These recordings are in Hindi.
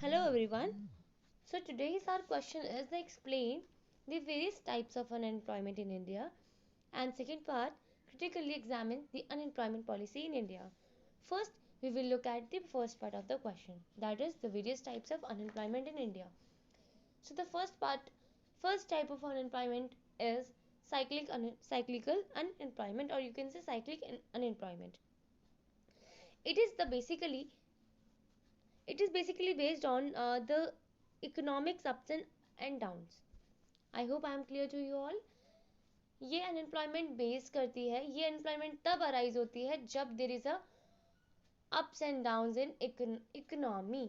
Hello everyone. So today's our question is to explain the various types of unemployment in India, and second part, critically examine the unemployment policy in India. First, we will look at the first part of the question, that is the various types of unemployment in India. So the first type of unemployment is cyclical unemployment, or you can say cyclic unemployment. It is the basically it is basically based on the economics ups and downs. I hope I am clear to you all. ये अनएम्प्लॉयमेंट बेस करती है, ये अनएम्प्लॉयमेंट तब अराइज होती है जब there is a ups and downs in economy.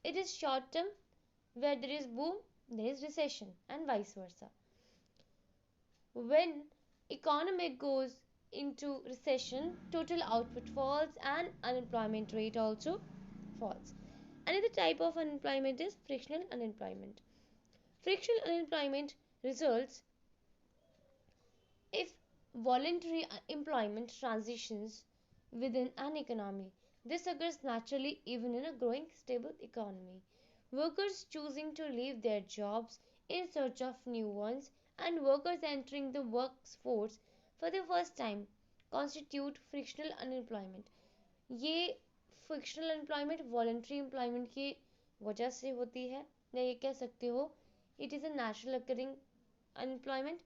It is short term, where there is boom there is recession, and vice versa. When economy goes into recession, total output falls and unemployment rate also falls. Another type of unemployment is frictional unemployment. Frictional unemployment results if voluntary employment transitions within an economy. This occurs naturally even in a growing stable economy. Workers choosing to leave their jobs in search of new ones and workers entering the workforce for the first time constitute frictional unemployment. ये frictional unemployment voluntary employment की वजह से होती है, या ये कह सकते हो it is a natural occurring unemployment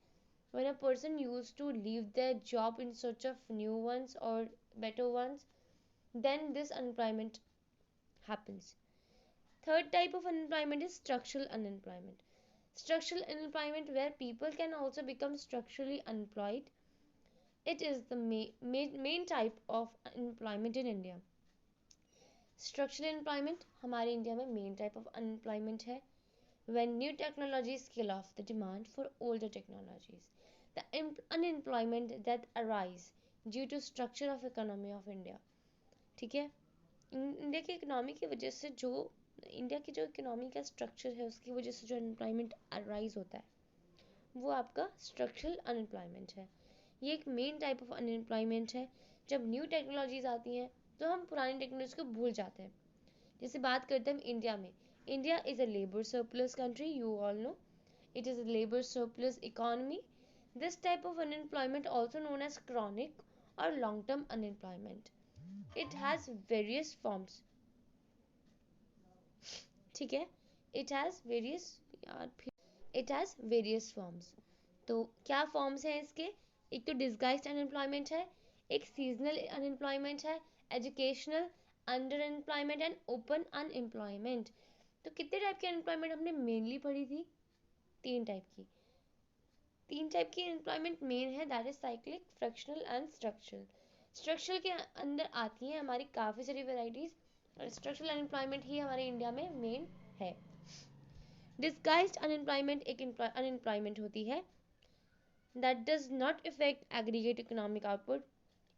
when a person used to leave their job in search of new ones or better ones, then this unemployment happens. Third type of unemployment is structural unemployment. Structural unemployment, where people can also become structurally unemployed. It is the main type of unemployment in India. Structural unemployment हमारे इंडिया में मेन टाइप ऑफ अनएम्प्लॉयमेंट है when new technologies kill off the demand for older technologies. The unemployment that arise due to structure of economy of India. ठीक है, इंडिया की इकोनॉमी की वजह से जो इंडिया की जो इकोनॉमी का स्ट्रक्चर है उसकी वजह से जो अनएम्प्लॉयमेंट अराइज होता है वो आपका स्ट्रक्चरल अनएम्प्लॉयमेंट है. ये एक मेन टाइप ऑफ अनएम्प्लॉयमेंट है. जब न्यू टेक्नोलॉजीज आती हैं तो हम पुरानी टेक्नोलॉजी को भूल जाते हैं. जैसे बात करते हैं हम इंडिया में, India is a labor surplus country, you all know. It is a labor surplus economy. This type of unemployment, also known as chronic or long term unemployment, it has various forms. ठीक है, it has various it has various forms. तो क्या फॉर्म्स हैं इसके? एक तो डिस्गाइज्ड अनएम्प्लॉयमेंट है, एक सीजनल अनएम्प्लॉयमेंट है, educational under employment and open unemployment. तो कितने टाइप की अनएम्प्लॉयमेंट हमने मेनली पढ़ी थी? तीन टाइप की एम्प्लॉयमेंट मेन है, that is cyclic, fractional and structural. Structural के अंदर आती हैं हमारी काफ़ी सारी वेराइटीज, और स्ट्रक्चरल अनएम्प्लॉयमेंट ही हमारे इंडिया में मेन है. डिस्गाइज्ड अनएम्प्लॉयमेंट एक अनएम्प्लॉयमेंट होती है that does not affect aggregate economic output.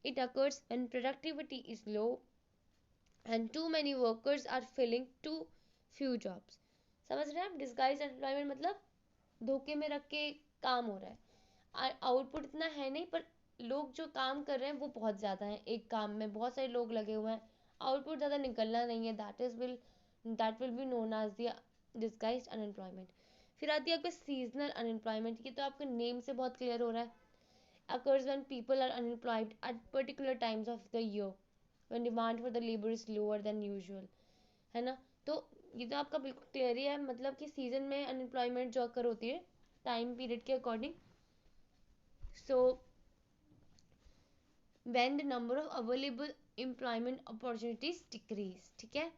It occurs when productivity is low and too many workers are filling too few jobs. समझ रहे हैं आप? डिस्गाइज एम्प्लॉयमेंट मतलब धोखे में रख के काम हो रहा है, आउटपुट इतना है नहीं पर लोग जो काम कर रहे हैं वो बहुत ज़्यादा हैं, एक काम में बहुत सारे लोग लगे हुए हैं, आउटपुट ज़्यादा निकलना नहीं है. That will be known as the disguised unemployment. फिर आती है आपका सीजनल अनएम्प्लॉयमेंट. ये तो आपके नेम से बहुत क्लियर हो रहा है. occurs when people are unemployed at particular times of the year when demand for the labor is lower than usual. है ना? तो ये तो आपका बिल्कुल क्लियर ही है, मतलब कि सीजन में अनएम्प्लॉयमेंट जो अकर होती है टाइम पीरियड के according. So when the number of available employment opportunities decrease. ठीक है,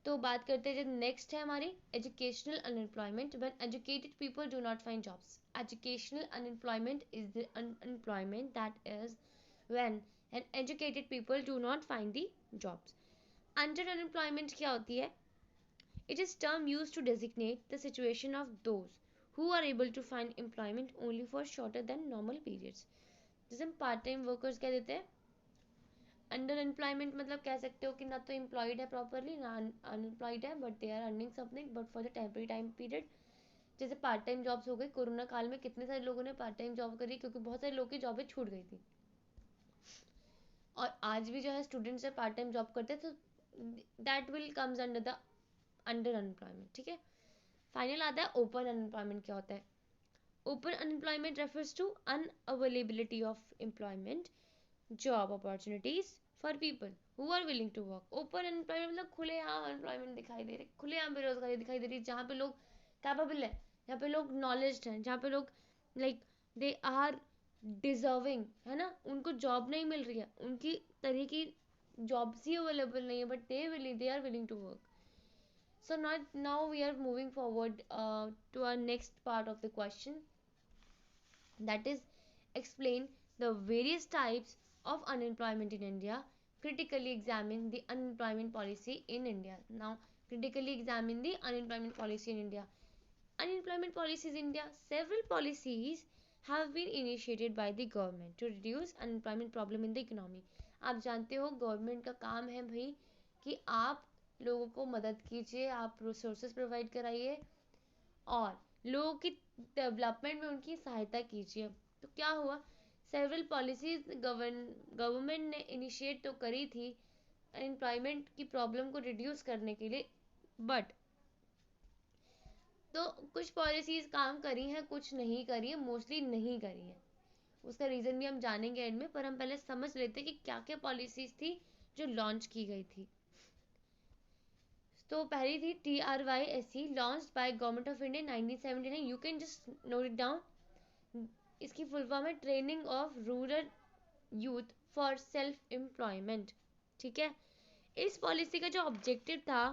तो बात करते हैं जो नेक्स्ट है हमारी educational unemployment. When educated people do not find jobs. Educational unemployment is the unemployment that is when an educated people do not find the jobs. Under unemployment क्या होती है? It is term use to designate the situation of those who are able to find employment only for shorter than normal periods. जैसे हम पार्ट टाइम वर्कर्स कह देते हैं. अंडर एम्प्लॉयमेंट मतलब कह सकते हो कि ना तो एम्प्लॉयड है प्रॉपरली, ना अनएम्प्लॉयड है, but they are earning something but for the temporary time period. जैसे पार्ट टाइम जॉब्स हो गई. कोरोना काल में कितने सारे लोगों ने पार्ट टाइम जॉब करी क्योंकि बहुत सारे लोगों की जॉबें छूट गई थी. और आज भी जो है स्टूडेंट्स है पार्ट टाइम जॉब करते हैं, तो that will comes under the under unemployment, ठीक है। फाइनल आता है ओपन अनएम्प्लॉयमेंट क्या होता है। Open unemployment refers to unavailability of employment job opportunities for people who are willing to work. Open unemployment मतलब खुलेआम अनएम्प्लॉयमेंट दिखाई दे रही, खुलेआम बेरोजगारी दिखाई दे रही, जहाँ पे लोग कैपेबल है, जहाँ पे लोग नॉलेज्ड हैं, जहाँ पे लोग लाइक दे आर डिजर्विंग, है ना, उनको जॉब नहीं मिल रही है, उनकी तरह की जॉब्स ही अवेलेबल नहीं है, but they are willing to work. So now we are moving forward to our next part of the question, that is explain the various types of unemployment in India. Critically examine the unemployment policy in India. Now critically examine the unemployment policy in India. Unemployment policies in India. Several policies have been initiated by the government to reduce unemployment problem in the economy. आप जानते हो गवर्नमेंट का काम है भाई कि आप लोगों को मदद कीजिए, आप रिसोर्सेज प्रोवाइड कराइए और लोगों की डेवलपमेंट में उनकी सहायता कीजिए. तो क्या हुआ, सेवरल पॉलिसीज गवर्नमेंट ने इनिशिएट तो करी थी अनएम्प्लॉयमेंट की प्रॉब्लम को रिड्यूस करने के लिए, बट तो कुछ पॉलिसीज काम करी हैं, कुछ नहीं करी है, मोस्टली नहीं करी है. उसका रीजन भी हम जानेंगे एंड में, पर हम पहले समझ लेते हैं कि क्या क्या पॉलिसीज थी जो लॉन्च की गई थी. तो पहली थी TRYSE launched by government of India 1979. You can just note it down. इसकी फुल फॉर्म है training of rural youth for self employment. ठीक है. इस पॉलिसी का जो ऑब्जेक्टिव था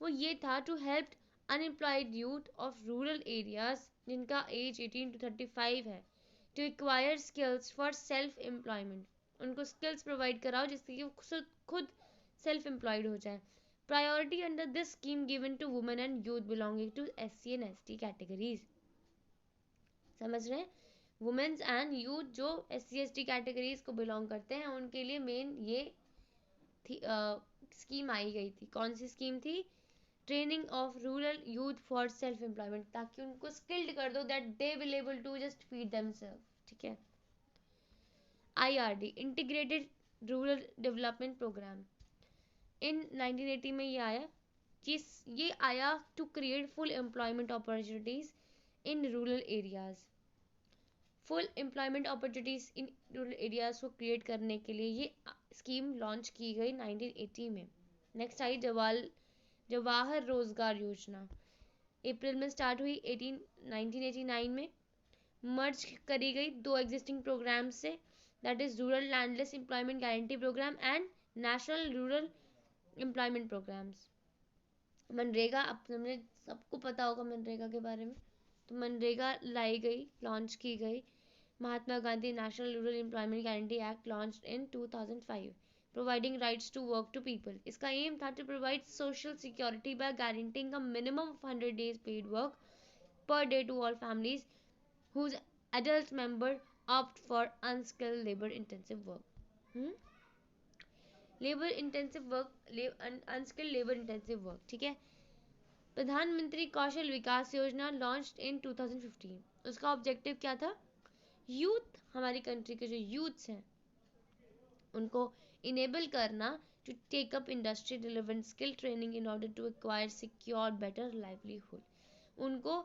वो ये था to help unemployed youth of rural areas जिनका एज 18 to 35 है to acquire skills for self employment. उनको स्किल्स प्रोवाइड कराओ जिससे कि वो खुद सेल्फ एम्प्लॉयड हो जाए. Priority under this scheme given to women and youth belonging to SC and ST categories. समझ रहे हैं, वुमेन्स एंड यूथ जो SC ST कैटेगरीज को बिलोंग करते हैं उनके लिए मेन ये स्कीम आई गई थी. कौन सी स्कीम थी? Training of rural youth for self employment, ताकि उनको स्किल्ड कर दो that they will able to just feed themselves. ठीक है. IRD integrated rural development programme in 1980 में ये आया. ये आया to create full employment opportunities in rural areas. Full employment opportunities in rural areas को क्रिएट करने के लिए ये स्कीम लॉन्च की गई 1980 में. नेक्स्ट आई जवाहर रोजगार योजना. अप्रैल में स्टार्ट हुई 1989 में. मर्ज करी गई दो एग्जिस्टिंग प्रोग्राम से, that is rural landless employment guarantee program and national rural employment programs. MNREGA, अब हमने सबको पता होगा मनरेगा के बारे में. तो मनरेगा लाई गई, लॉन्च की गई. Mahatma Gandhi national rural employment guarantee act launched in 2005 providing rights to work to people. इसका एम था to provide social security by guaranteeing a minimum of 100 days paid work per day to all families whose adult member opt for unskilled labor intensive work. Labour intensive work, unskilled labour intensive work. ठीक है. प्रधानमंत्री कौशल विकास योजना लॉन्च्ड इन 2015. उसका ऑब्जेक्टिव क्या था? यूथ, हमारी कंट्री के जो यूथ्स हैं उनको इनेबल करना to take up industry relevant skill training in order to acquire secure better livelihood. उनको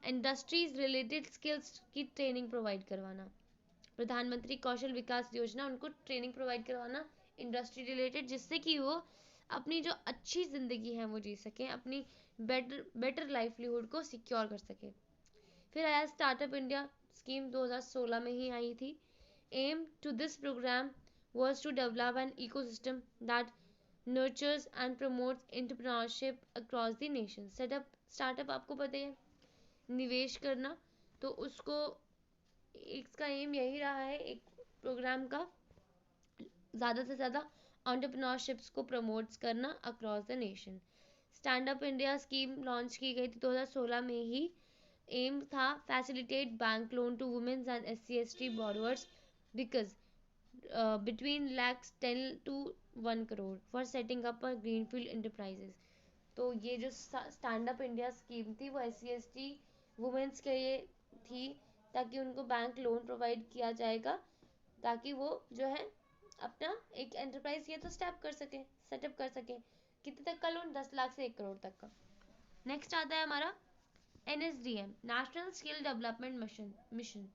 इंडस्ट्रीज रिलेटेड स्किल्स की ट्रेनिंग प्रोवाइड करवाना. प्रधानमंत्री कौशल विकास योजना, उनको ट्रेनिंग प्रोवाइड करवाना इंडस्ट्री रिलेटेड, जिससे कि वो अपनी जो अच्छी ज़िंदगी है वो जी सकें, अपनी बेटर लाइवलीहुड को सिक्योर कर सकें. फिर आया स्टार्टअप इंडिया स्कीम, 2016 में ही आई थी. Aim to this program was to develop an ecosystem that nurtures and promotes entrepreneurship across the nation. Startup आपको पता है निवेश करना, तो उसको इसका एम यही रहा है एक प्रोग्राम का, ज़्यादा से ज़्यादा एंटरप्रेन्योरशिप्स को प्रमोट्स करना across the nation. Stand up India scheme launch की गई थी 2016 में ही. एम था facilitate bank loan to womens and SC ST borrowers because between lakhs 10 to 1 crore for setting up a greenfield enterprises. तो ये जो स्टैंड अप इंडिया स्कीम थी वो SC ST वुमेन्स के लिए थी, ताकि उनको बैंक लोन प्रोवाइड किया जाएगा ताकि वो जो है अपना एक एंटरप्राइज ये तो सेटअप कर सकें कितने तक का लोन? 10 लाख से 1 करोड़ तक का। नेक्स्ट आता है हमारा NSDM, national skill development mission.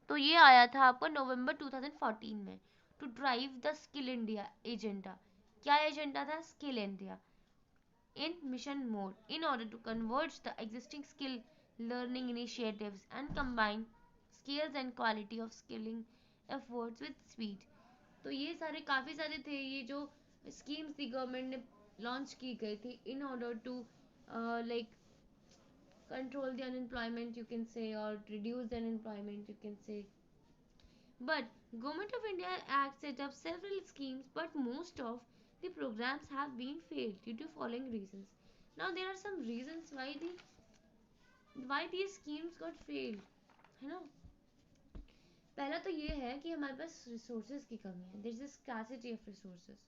तो ये आया था आपको नवंबर 2014 में, to drive the skill India agenda. क्या एजेंडा था? Skill India in mission mode in order to converge the existing skill learning initiatives and combine skills and quality of skilling efforts with speed। तो ये सारे काफ़ी सारे थे, ये जो स्कीम्स थी गवर्नमेंट ने लॉन्च की गई थी in order to like control the unemployment, you can say, or reduce the unemployment, you can say. But Government of India Act set up several schemes, but most of the programs have been failed due to following reasons. Now there are some reasons why these schemes got failed, है ना? पहला तो ये है कि हमारे पास resources की कमी है, there is a scarcity of resources.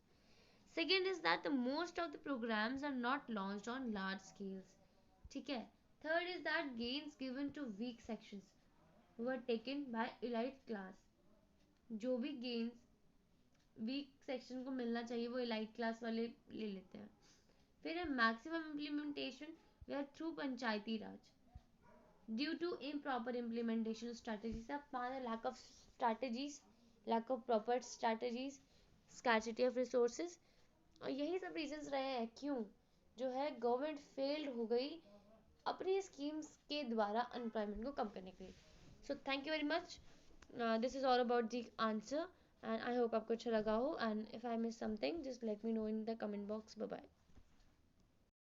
Second is that the most of the programs are not launched on large scales, ठीक है. Third is that gains given to weak sections were taken by elite class. जो भी gains वीक सेक्शन को मिलना चाहिए वो इलाइट क्लास वाले ले लेते हैं. फिर है maximum implementation where through Panchayati Raj, due to improper implementation strategies. अब पाना lack of strategies, lack of proper strategies, scarcity of resources, और यही सब रीजंस रहे हैं क्यों जो है गवर्नमेंट फेल्ड हो गई अपनी स्कीम्स के द्वारा अनएम्प्लॉयमेंट को कम करने के लिए. So thank you very much. This is all about the answer and I hope आपको अच्छा लगा हो, and if I miss something just let me know in the comment box. Bye bye.